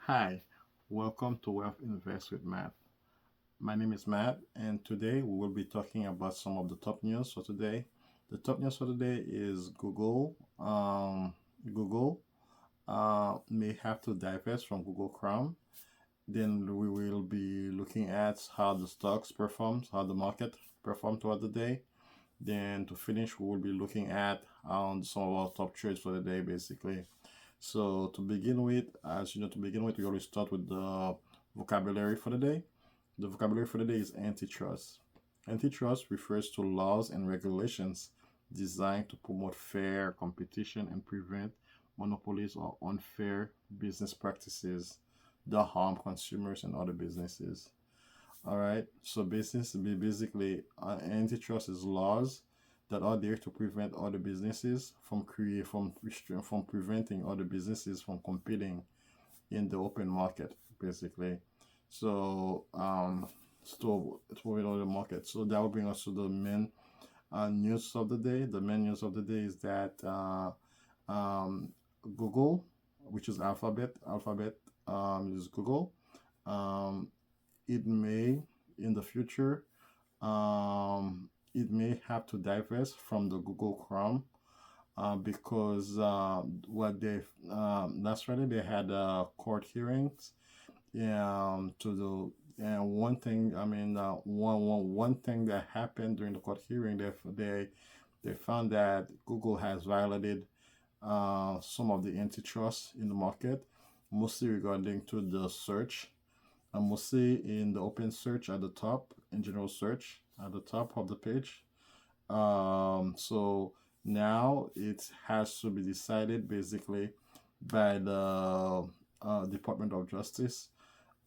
Hi, welcome to Wealth Invest with Matt. My name is Matt, and today we will be talking about some of the top news for today. The top news for today is Google may have to divest from Google Chrome. Then we will be looking at how the stocks performed, how the market performed throughout the day. Then to finish, we will be looking at some of our top trades for the day, basically. So to begin with, we always start with the vocabulary for the day. The vocabulary for the day is antitrust. Antitrust refers to laws and regulations designed to promote fair competition and prevent monopolies or unfair business practices that harm consumers and other businesses. All right. So basically, antitrust is laws that are there to prevent other businesses from preventing other businesses from competing in the open market, basically. So to avoid other market. So that will bring us to the main news of the day. The main news of the day is that Google, which is Alphabet is Google. Um, it may in the future it may have to divest from the Google Chrome because what they last Friday they had court hearings to the and one thing I mean one thing that happened during the court hearing they found that Google has violated some of the antitrust in the market, mostly regarding to the search. Mostly in the open search at the top, in general search at the top of the page. So now it has to be decided basically by the Department of Justice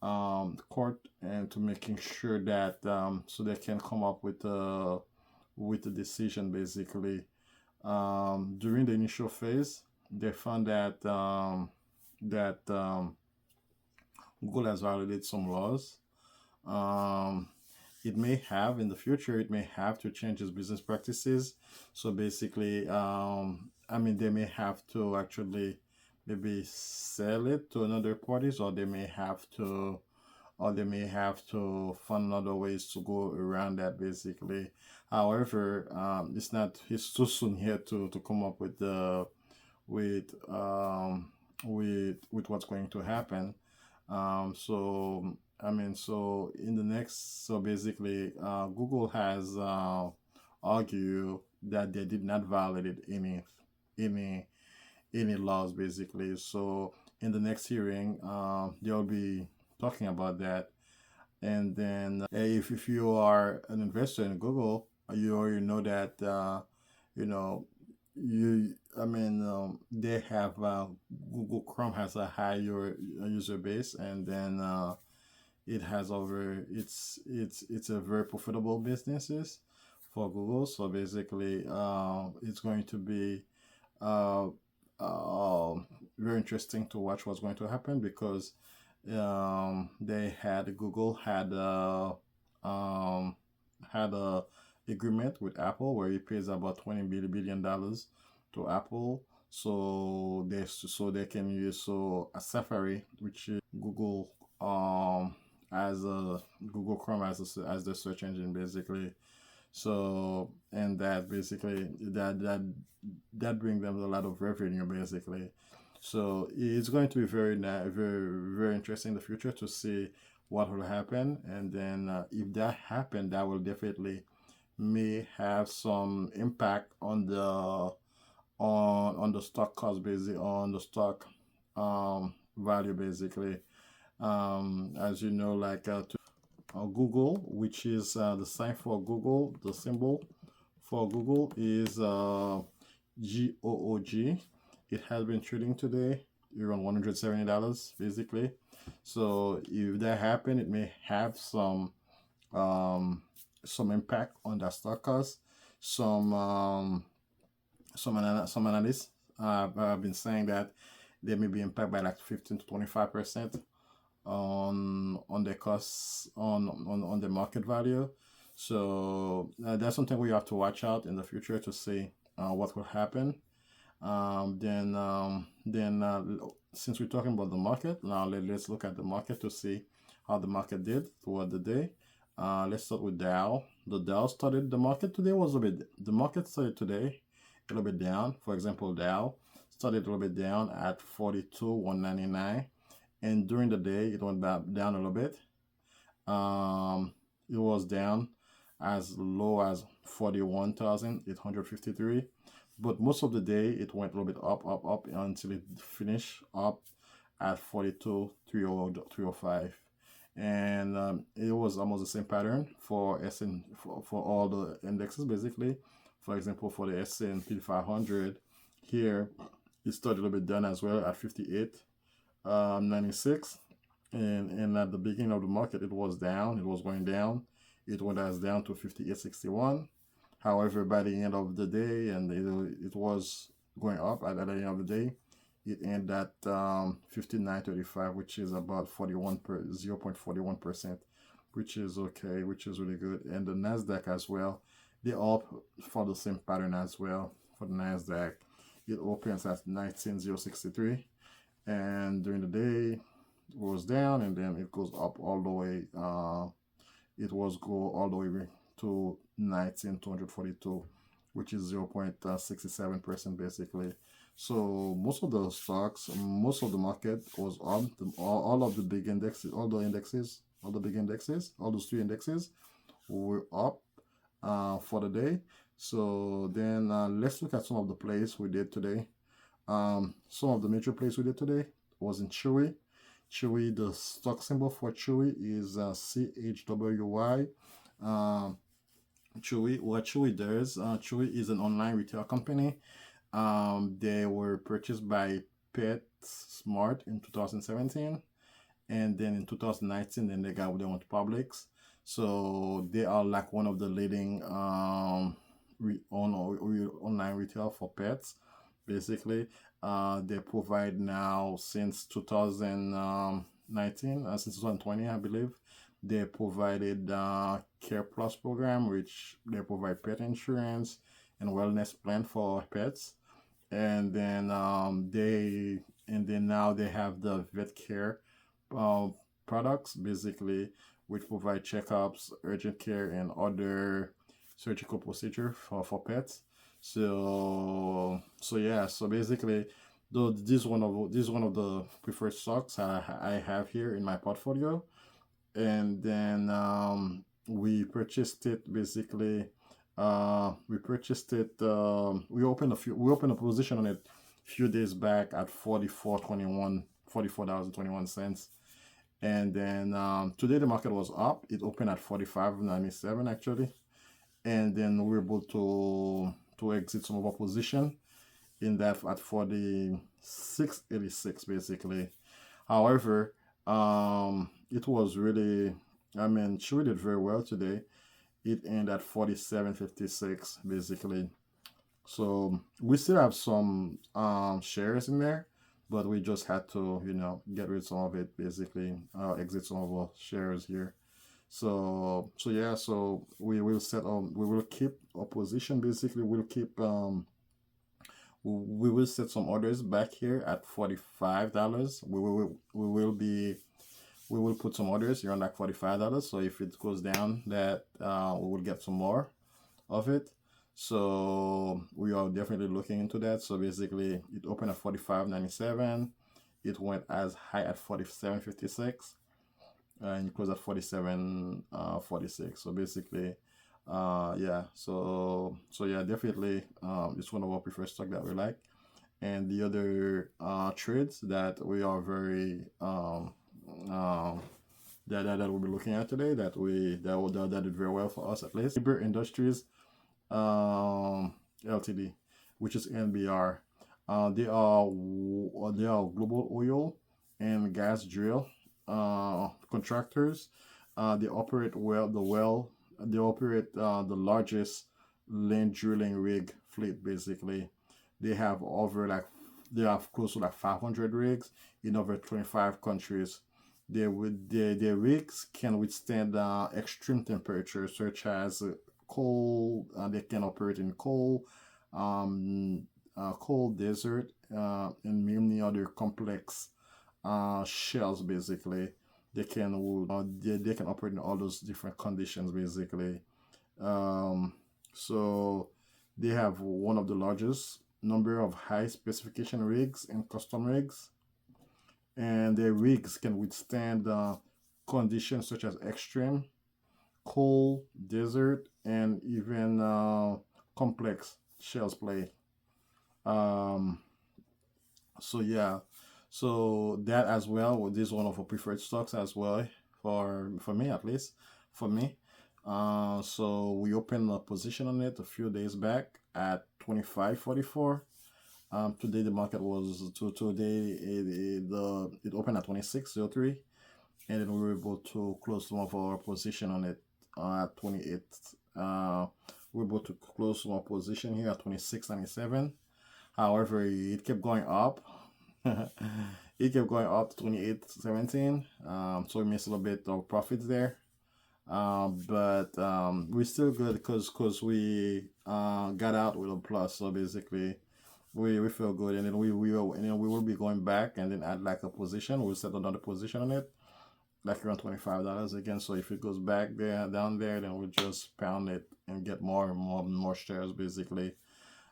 court, and to making sure that so they can come up with a decision basically. During the initial phase, they found that Google has violated some laws. Um, it may have in the future, it may have to change its business practices. So basically, they may have to actually maybe sell it to another parties, or they may have to find other ways to go around that basically. However, it's too soon here to come up with with what's going to happen. So in the next, so basically, Google has argued that they did not violate any any laws basically. So in the next hearing, they'll be talking about that. And then if you are an investor in Google, you already know that you know they have Google Chrome has a higher user base, and then it's a very profitable businesses for Google. So basically, it's going to be uh, uh, very interesting to watch what's going to happen, because they had Google um, had a agreement with Apple where it pays about $20 billion to Apple, so they can use so a Safari, which is Google as a Google Chrome as the search engine basically. So and that basically that brings them a lot of revenue basically. So it's going to be very interesting in the future to see what will happen, and then if that happen, that will definitely may have some impact on the stock cost, basically on the stock value basically. As you know, like Google, which is the sign for Google, the symbol for Google is GOOG. It has been trading today around $170 basically. So if that happen, it may have some impact on the stock cost. Some analysts have been saying that they may be impacted by like 15 to 25% on the costs on the market value. So that's something we have to watch out in the future to see what will happen. Then since we're talking about the market, now let's look at the market to see how the market did throughout the day. Let's start with Dow. The Dow started, the market today was a bit, the market started today a little bit down. For example, Dow started a little bit down at 42,199, and during the day it went back down a little bit. It was down as low as 41,853, but most of the day it went a little bit up until it finished up at 42,305. And it was almost the same pattern for for all the indexes basically. For example, for the S&P 500 here, it started a little bit down as well at 58.96, and at the beginning of the market it was down, it was going down, it went as down to 58.61. However, by the end of the day, and it was going up at the end of the day, it ended at 59.35, which is about 0.41%, which is okay, which is really good. And the Nasdaq as well, they all follow the same pattern as well. For the Nasdaq, it opens at 19,063, and during the day it goes down, and then it goes up all the way. It was go all the way to 19,242, which is 0.67% basically. So most of the stocks, most of the market was up. All of the big indexes, all the big indexes, all those three indexes were up for the day. So then let's look at some of the plays we did today. Some of the major plays we did today was in Chewy. Chewy, the stock symbol for Chewy is CHWY. Chewy, what Chewy does, Chewy is an online retail company. They were purchased by PetSmart in 2017, and then in 2019, then they went Publix. So they are like one of the leading online retail for pets. Basically, they provide now since 2019, since 2020, I believe. They provided Care Plus program, which they provide pet insurance and wellness plan for pets. And then now they have the vet care products basically, which provide checkups, urgent care, and other surgical procedure for pets. So yeah, so basically, though this is one of the preferred stocks I have here in my portfolio. And then we purchased it basically. We purchased it. We opened a position on it a few days back at $44.21, and then today the market was up. It opened at 45.97 actually, and then we were able to exit some of our position in that at 46.86 basically. However, it was really, I mean, Chewy did very well today. It ended at 47.56 basically. So we still have some shares in there, but we just had to, get rid of some of it basically, exit some of our shares here. So yeah, so we will keep our position basically. We will set some orders back here at $45. We will put some orders here on like $45. So if it goes down, that we will get some more of it. So we are definitely looking into that. So basically, it opened at 45.97. It went as high at 47.56, and it closed at 47.46. So basically, yeah. So yeah, definitely, it's one of our preferred stock that we like. And the other trades that we are very that we'll be looking at today, that did very well for us, at least. Liber Industries Ltd, which is NBR. They are global oil and gas drill contractors. They operate the largest land drilling rig fleet basically. They have close to 500 rigs in over 25 countries. Their rigs can withstand extreme temperatures such as cold. They can operate in cold, coal, desert, and many other complex shells. Basically, they can operate in all those different conditions. Basically, um, so they have one of the largest number of high specification rigs and custom rigs, and their rigs can withstand conditions such as extreme cold, desert, and even complex shells play. Um, so yeah, so that as well. This is one of our preferred stocks as well for me at least. For me, so we opened a position on it a few days back at 25.44. Today the market was today it opened at 26.03, and then we were able to close some of our position on it at 28. We were able to close some position here at 26.97. However, it kept going up. It kept going up to 28.17. So we missed a little bit of profits there. But we're still good because we got out with a plus. So basically, we feel good, and then we will be going back and then add like a position. We'll set another position on it, like around $25 again. So if it goes back there, down there, then we'll just pound it and get more and more shares basically.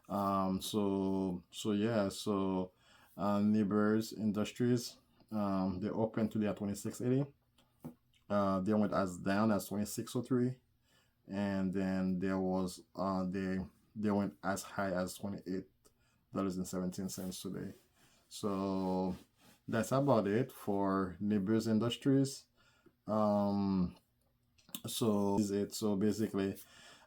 So yeah, so Neighbors Industries, they opened today at 26.80. They went as down as 26.03, and then there was they went as high as $28.17 today. So that's about it for Neighbors Industries. So is it. So basically,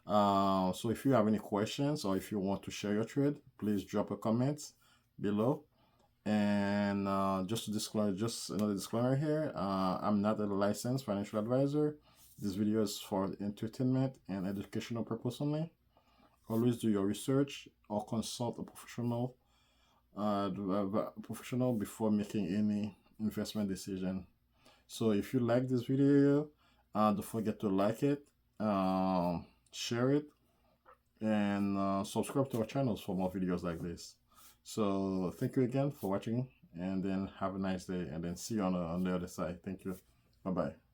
so if you have any questions or if you want to share your trade, please drop a comment below. And just another disclaimer here. I'm not a licensed financial advisor. This video is for entertainment and educational purpose only. Always do your research or consult a professional before making any investment decision. So if you like this video, don't forget to like it, share it, and subscribe to our channels for more videos like this. So thank you again for watching, and then have a nice day, and then see you on the other side. Thank you. Bye bye.